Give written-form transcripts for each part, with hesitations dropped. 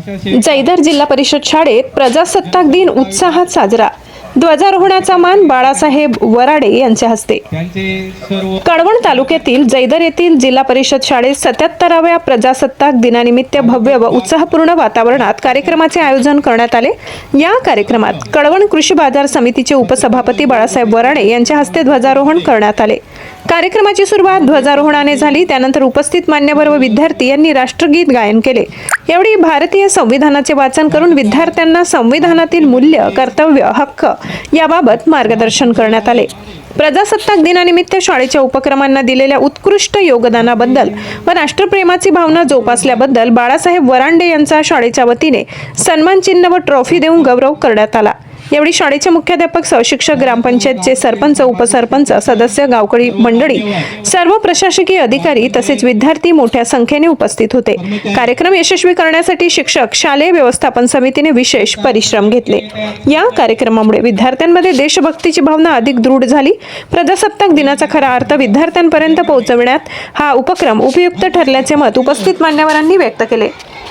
जैदर जिल्हा परिषद शाळेत प्रजासत्ताक दिन उत्साहात साजरा। ध्वजारोहणाचा मान बाळासाहेब वराडे यांच्या हस्ते। कळवण तालुक्यातील जैदर येथील जिल्हा परिषद शाळेत 77व्या प्रजासत्ताक दिनानिमित्त भव्य व उत्साहपूर्ण वातावरणात कार्यक्रमाचे आयोजन करण्यात आले। या कार्यक्रमात कळवण कृषी बाजार समितीचे उपसभापती बाळासाहेब वराडे यांच्या हस्ते ध्वजारोहण करण्यात आले। कार्यक्रमाची सुरुवात ध्वजारोहणाने झाली। त्यानंतर उपस्थित मान्यवर व विद्यार्थी यांनी राष्ट्रगीत गायन केले। यावेळी भारतीय संविधानाचे वाचन करून विद्यार्थ्यांना संविधानातील मूल्य, कर्तव्य, हक्क याबाबत मार्गदर्शन करण्यात आले। प्रजासत्ताक दिनानिमित्त शाळेच्या उपक्रमांना दिलेल्या उत्कृष्ट योगदानाबद्दल व राष्ट्रप्रेमाची भावना जोपासल्याबद्दल बाळासाहेब वराडे यांचा शाळेच्या वतीने सन्मान चिन्ह व ट्रॉफी देऊन गौरव करण्यात आला। यावेळी शाळेचे मुख्याध्यापक, सहशिक्षक, ग्रामपंचायतचे सरपंच, उपसरपंच, सदस्य, गावकरी मंडळी, सर्व प्रशासकीय अधिकारी तसेच विद्यार्थी मोठ्या संख्येने उपस्थित होते। कार्यक्रम यशस्वी करण्यासाठी शिक्षक, शालेय व्यवस्थापन समितीने विशेष परिश्रम घेतले। या कार्यक्रमामुळे विद्यार्थ्यांमध्ये देशभक्तीची भावना अधिक दृढ झाली। प्रजासत्ताक दिनाचा खरा अर्थ विद्यार्थ्यांपर्यंत पोहोचविण्यात हा उपक्रम उपयुक्त ठरल्याचे मत उपस्थित मान्यवरांनी व्यक्त केले।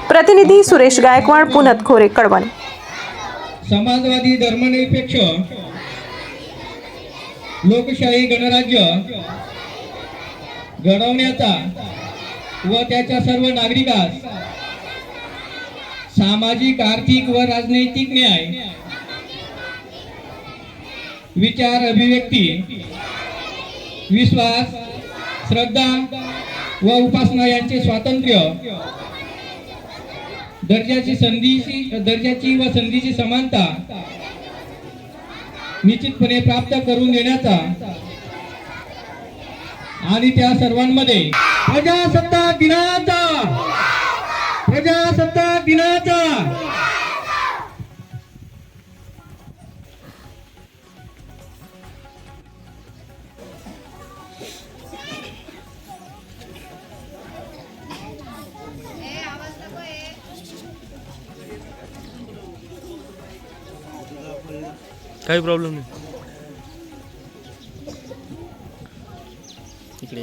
प्रतिनिधी सुरेश गायकवाड, पुनत खोरे, कळवण। समाजवादी, धर्मनिरपेक्ष, लोकशाही गणराज्य घडवण्याचा व त्याच्या सर्व नागरिकास सामाजिक, आर्थिक व राजनैतिक न्याय, विचार अभिव्यक्ती, विश्वास, श्रद्धा व उपासना यांचे स्वातंत्र्य, दर्जाची व संधीची समानता निश्चितपणे प्राप्त करून देण्याचा आणि त्या सर्वांमध्ये प्रजासत्ताक दिनाचा काही प्रॉब्लेम नाही। इकडे